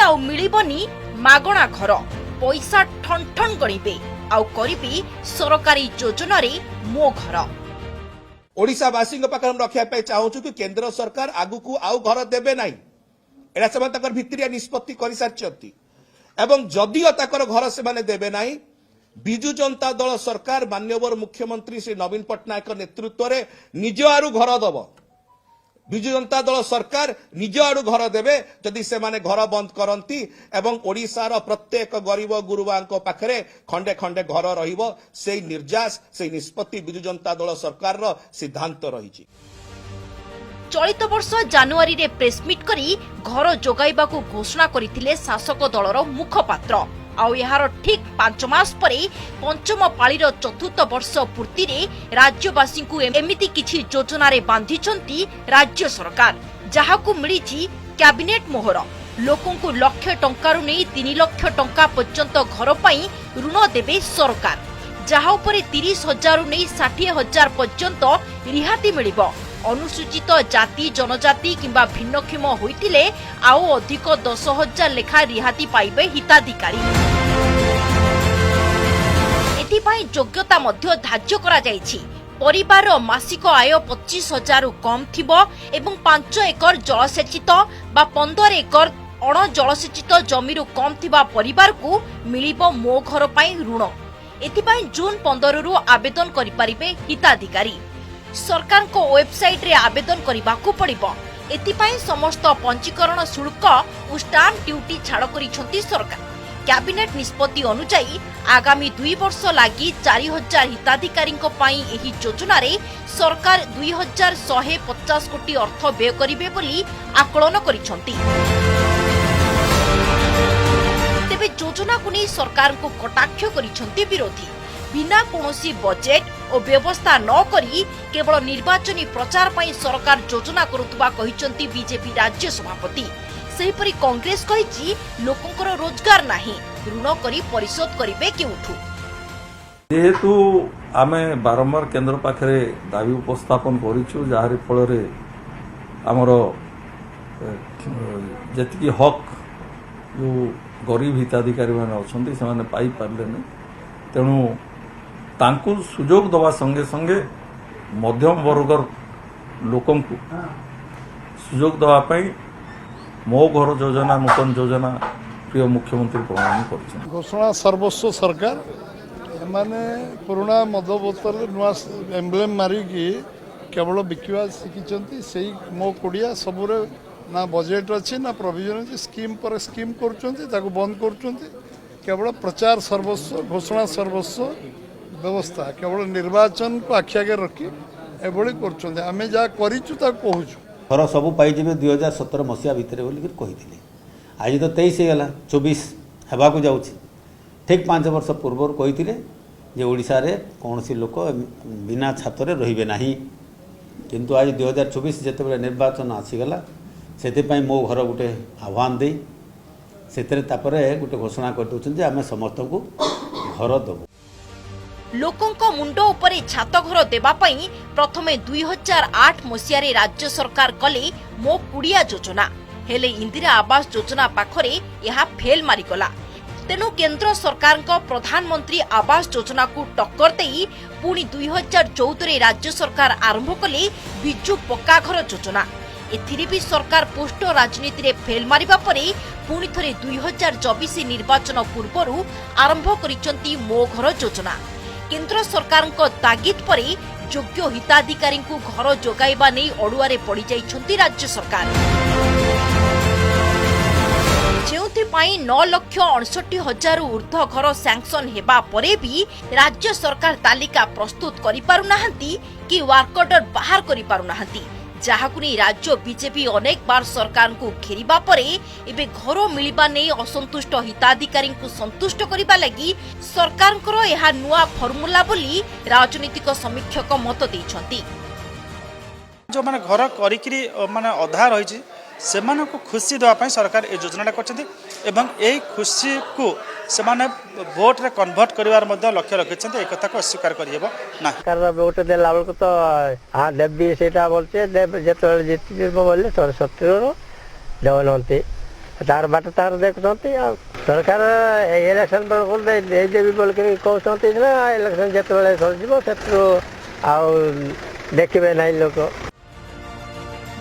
आउ मिलिबनी मागणा घर पैसा ठन ठन गणिबे आउ करिबे सरकारी योजना रे मो घर। ओडिशावासी पाखे रखा चाहूँ कि केंद्र सरकार आगु को आउ घर देवे ना एटा से भित्तिया निष्पत्ति कर सारी एवं जदिओ ताकर घर से देवे ना विजु जनता दल सरकार माननीय मुख्यमंत्री श्री नवीन पट्टनायक नेतृत्व में निज आड़ू घर दब विजु जनता दल सरकार निज आड़ू घर देवे जदि से माने घर बंद करती एवं ओडिशार प्रत्येक गरीब गुरुबा पाखरे खंडे खंडे घर रहिबो से निर्यास से निष्पत्ति विजु जनता दल सरकार रो सिद्धांत रही। चलित वर्ष जानुआरी रे प्रेसमिट करी घर जोगाइबाकू घोषणा करथिले शासक दलर मुखपात्र आउ यार ठीक 5 मास परे पंचम पाळीर चतुर्थ वर्ष पूर्ति रे राज्यवासी को एमिति किछि योजना रे बांधिछंती राज्य सरकार जहाकू मिलिछि कैबिनेट मोहर लोकन को लाख टंकारु नै 3 लाख टंका पर्यंत घर पई ऋण देबे सरकार जहा उपरे 30,000 नै 60,000 पर्यंत रिहाती मिलिबो। अनुसूचित जाति जनजाति किंबा भिन्नक्षम होइतिले आउ अधिक 10,000 लेखा रिहाती पाइबे हिताधिकारी। एथिपाई योग्यता मध्य धार्य करा जायछि। परिवार मासिक आय 25,000 कम थिबो एवं 5 एकर जलसेचित बा 15 एकर अण जलसेचित जमीरु कम थिबा परिवार को मिलिबो मो घर पई ऋण। एथिपाई जून 15 रु आवेदन करि परिबे हिताधिकारी। सरकार को वेबसाइट रे आवेदन करिबाकू पड़िबो। एथिपाई समस्त पंजीकरण शुल्क और स्टाम्प ड्यूटी छाड़ करिसंती सरकार। कैबिनेट निष्पत्ति अनुसार आगामी 2 वर्ष लागि 4,000 हिताधिकारी पई एही योजना रे सरकार 2,150 कोटी अर्थ व्यय करिवे बोली आकलन करिसंती। तेबे योजना को नै सरकार को कटाक्ष करिसंती विरोधी। बिना कोनोसी बजेट और व्यवस्था न करी केवल निर्वाचनी प्रचार पई सरकार योजना करुतबा कहिसंती बीजेपी राज्य सभापति। सेहिपरि कांग्रेस कहिछि लोकंकर रोजगार नाही ऋण करी परिशोध करिवे केउठु। जेहेतु आमे बारंबार केंद्र पाखरे दाबी उपस्थापन करिछु जाहारी फल रे हमरो जेतिकी हक जो गरीब हिताधिकारी माने अछंती से माने पाई पारले नै तेणु तांकु सुजोग दवा संगे संगे मध्यम वर्गर लोकन को सुजोग दवा पई मो घर योजना नूतन योजना प्रिय मुख्यमंत्री प्रणाम कर घोषणा सर्वस्व सरकार माने पुराना मद बोतल नुआ एम्ब्लेम मारिकी केवल बिकवा शिखिंट से मो कुड़िया सबुरे ना बजेट अच्छी ना प्रोविजन अच्छी स्कीम पर स्कीम कर बंद कर केवल प्रचार सर्वस्व घोषणा सर्वस्व व्यवस्था केवल निर्वाचन को आखि आगे रखी एभली करें जहाँ कहूँ घर सब पाई 2017 मसीहा भितर कही आज तो 23 गला 24 होगा जाऊँ ठीक 5 वर्ष पूर्व कही ओडिशा रे कौन सी लोक बिना छात रे ना किंतु आज 2024 जिते निर्वाचन आसीगला से मो घर गोटे आह्वान दे से गोटे घोषणा कर दौरान आम समस्त को घर दबू। लोकंक मुंड उपरे छात घर देबा पई प्रथमे 2008 मसिया रे राज्य सरकार कले मो कुड़िया योजना हेले इंदिरा आवास योजना पाखरे यहा फेल मारी गला। तेनु केंद्र सरकार को प्रधानमंत्री आवास योजना को टक्कर देई पुणी 2014 रे राज्य सरकार आरंभ कले बिजु पक्का घर योजना। एथिरे भी सरकार पोस्ट राजनीति रे फेल मारिबा परे पुणी थरे 2024 निर्वाचन पूर्वरु आरंभ करिसंती मो घर योजना। केंद्र सरकार को तागिद परे योग्य हिताधिकारी को घर जोगाइबा नै अडुआरे पड़ी जाइछंती राज्य सरकार। जेउथिपाई 9,68,000 ऊर्ध्व घर सैंक्शन हेबा परे भी राज्य सरकार तालिका प्रस्तुत करि पारु नाहंती कि वर्क ऑर्डर बाहर करि पारु नाहंती जहाकु नै राज्य बीजेपी अनेक बार सरकार को घेरिबा परे एबे घर मिलिबा नै असंतुष्ट हिताधिकारी को संतुष्ट करिबा लागि सरकारଙ୍କର ଏହା नुआ फॉर्मूला बोली राजनीतिक समीक्षक मत दैछंती। जो माने घर करिकरी माने अधा रहिछि सेमान को खुशी देवा पई सरकार ए योजनाटा करछथि एवं एई खुशी को सेमाने वोट रे कन्वर्ट करिवार मध्ये लक्ष्य रखिछथि ए कथा को अस्वीकार करियबो ना सरकार वोट देला बेल को तो हां देबी सेटा बोलते देब जेतले जितिबो बोलले 70 रो देवनंती तार बाट तार देखुଛନ୍ତି ଆଉ ସରକାର ଇଲେକ୍ସନ ବେଳକୁ ଦେଇଦେବି ବୋଲିକି କହୁଛନ୍ତି ନା ଇଲେକ୍ସନ ଯେତେବେଳେ ସରିଯିବ ସେଥିରୁ ଆଉ ଦେଖିବେ ନାହିଁ ଲୋକ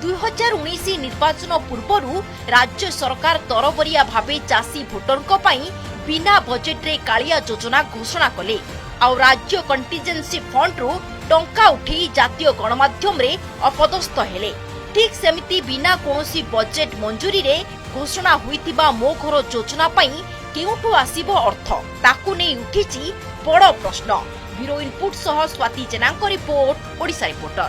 2019 ନିର୍ବାଚନ ପୂର୍ବରୁ ରାଜ୍ୟ ସରକାର ତରବରିଆ ଭାବେ ଚାଷୀ ଭୋଟରଙ୍କ ପାଇଁ ବିନା ବଜେଟରେ କାଳିଆ ଯୋଜନା ଘୋଷଣା କଲେ ଆଉ ରାଜ୍ୟ କଣ୍ଟିଜେନ୍ସି ଫଣ୍ଡରୁ ଟଙ୍କା ଉଠେଇ ଜାତୀୟ ଗଣମାଧ୍ୟମରେ ଅପଦସ୍ଥ ହେଲେ। ଠିକ୍ ସେମିତି ବିନା କୌଣସି ବଜେଟ୍ ମଞ୍ଜୁରୀରେ ଘୋଷଣା ହୋଇଥିବା ମୋ ଘର ଯୋଜନା ପାଇଁ କେଉଁଠୁ ଆସିବ ଅର୍ଥ ତାକୁ ନେଇ ଉଠିଛି ବଡ଼ ପ୍ରଶ୍ନ। ବ୍ୟୁରୋ ଇନପୁଟ ସହ ସ୍ୱାତି ଜେନାଙ୍କ ରିପୋର୍ଟ, ଓଡ଼ିଶା ରିପୋର୍ଟର।